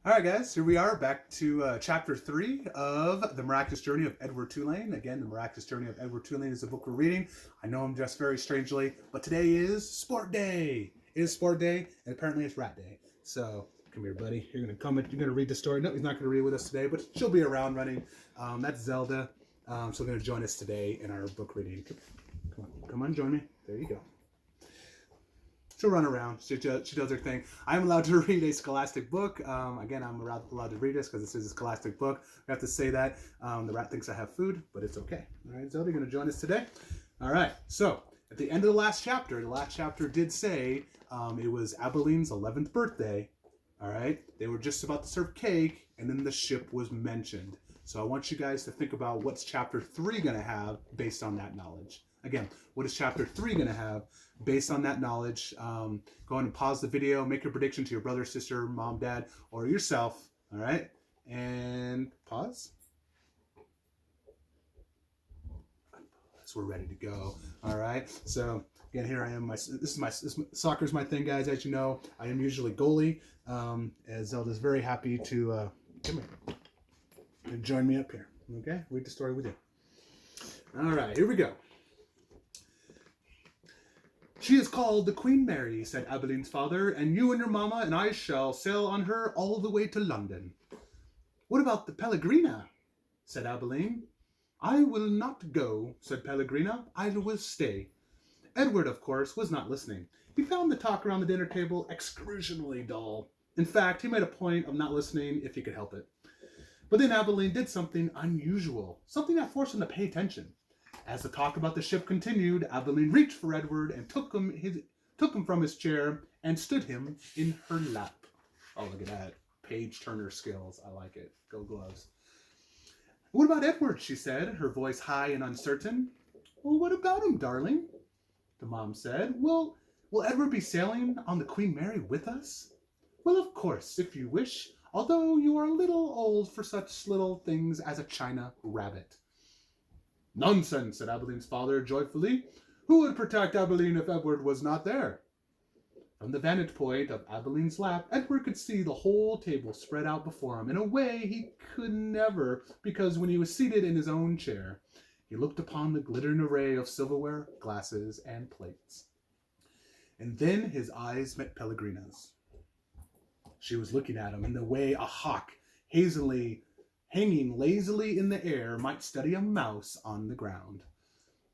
All right, guys, here we are back to chapter 3 of The Miraculous Journey of Edward Tulane. Again, The Miraculous Journey of Edward Tulane is the book we're reading. I know I'm dressed very strangely, but today is Sport Day. It is Sport Day, and apparently it's Rat Day. So, come here, buddy. You're going to read the story. No, he's not going to read with us today, but she'll be around running. That's Zelda. She's going to join us today in our book reading. Come on, join me. There you go. She'll run around. She does her thing. I'm allowed to read a scholastic book. Again, I'm allowed to read this because this is a scholastic book. I have to say that. The rat thinks I have food, but it's okay. All right, Zelda, you're going to join us today? All right. So, at the end of the last chapter did say it was Abeline's 11th birthday. All right. They were just about to serve cake, and then the ship was mentioned. So I want you guys to think about what's chapter 3 going to have based on that knowledge. Again, what is chapter 3 going to have based on that knowledge? Go ahead and pause the video, make your prediction to your brother, sister, mom, dad, or yourself. All right, and pause. So we're ready to go. All right. So again, here I am. Soccer's my thing, guys. As you know, I am usually goalie. As Zelda's very happy to come here and join me up here. Okay, read the story with you. All right, here we go. She is called the Queen Mary, said Abeline's father, and you and your mamma and I shall sail on her all the way to London. What about the Pellegrina? Said Abeline. I will not go, said Pellegrina. I will stay. Edward, of course, was not listening. He found the talk around the dinner table excruciatingly dull. In fact, he made a point of not listening if he could help it. But then Abeline did something unusual, something that forced him to pay attention. As the talk about the ship continued, Abeline reached for Edward and took him from his chair and stood him in her lap. Oh, look at that. Page turner skills. I like it. Go Gloves. What about Edward, she said, her voice high and uncertain. Well, what about him, darling? The mom said. Will Edward be sailing on the Queen Mary with us? Well, of course, if you wish, although you are a little old for such little things as a china rabbit. Nonsense, said Abeline's father joyfully. Who would protect Abeline if Edward was not there? From the vantage point of Abeline's lap, Edward could see the whole table spread out before him in a way he could never, because when he was seated in his own chair, he looked upon the glittering array of silverware, glasses, and plates. And then his eyes met Pellegrina's. She was looking at him in the way a hawk hanging lazily in the air might study a mouse on the ground.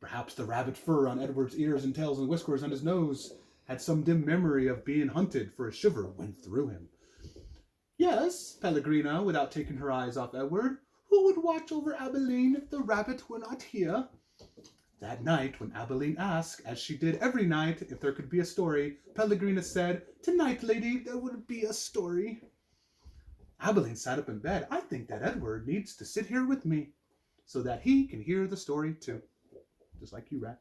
Perhaps the rabbit fur on Edward's ears and tails and whiskers on his nose had some dim memory of being hunted, for a shiver went through him. Yes, Pellegrina, without taking her eyes off Edward, who would watch over Abeline if the rabbit were not here? That night, when Abeline asked, as she did every night, if there could be a story, Pellegrina said, Tonight, lady, there would be a story. Abeline sat up in bed. I think that Edward needs to sit here with me so that he can hear the story too. Just like you, Rat.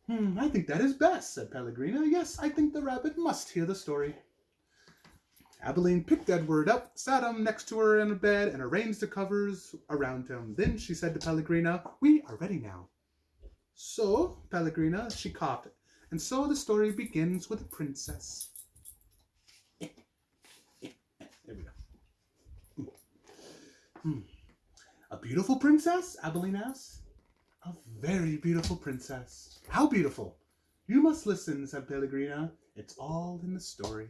I think that is best, said Pellegrina. Yes, I think the rabbit must hear the story. Abeline picked Edward up, sat him next to her in the bed, and arranged the covers around him. Then she said to Pellegrina, We are ready now. So, Pellegrina, she coughed, and so the story begins with a princess. There we go. A beautiful princess? Abeline asked. A very beautiful princess. How beautiful? You must listen, said Pellegrina. It's all in the story.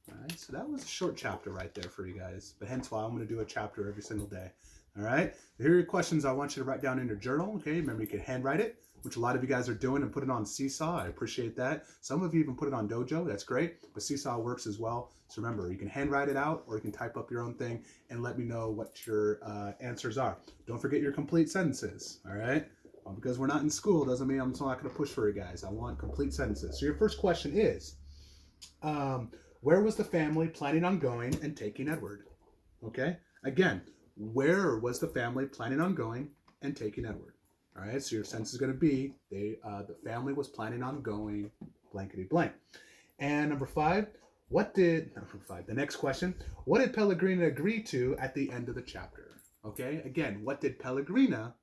All right, so that was a short chapter right there for you guys, but hence why I'm going to do a chapter every single day. All right, here are your questions I want you to write down in your journal. Okay, remember you can handwrite it, which a lot of you guys are doing, and put it on Seesaw. I appreciate that. Some of you even put it on Dojo. That's great, but Seesaw works as well. So remember, you can handwrite it out, or you can type up your own thing and let me know what your answers are. Don't forget your complete sentences. All right, because we're not in school doesn't mean I'm not going to push for you guys. I want complete sentences. So your first question is, where was the family planning on going and taking Edward? Okay, again, where was the family planning on going and taking Edward? All right, so your sentence is going to be, the family was planning on going blankety blank. And number 5, the next question, what did Pellegrina agree to at the end of the chapter? Okay, again, what did Pellegrina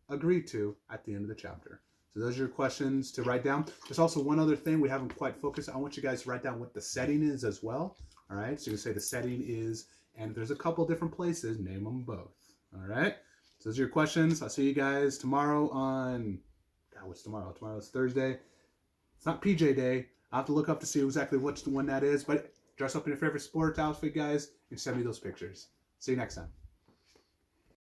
agree to at the end of the chapter? So those are your questions to write down. There's also one other thing we haven't quite focused. I want you guys to write down what the setting is as well. All right, so you can say the setting is, and there's a couple different places, name them both. All right, so those are your questions. I'll see you guys tomorrow on, God, what's tomorrow? Tomorrow's Thursday. It's not PJ Day. I'll have to look up to see exactly which one that is, but dress up in your favorite sports outfit, guys, and send me those pictures. See you next time.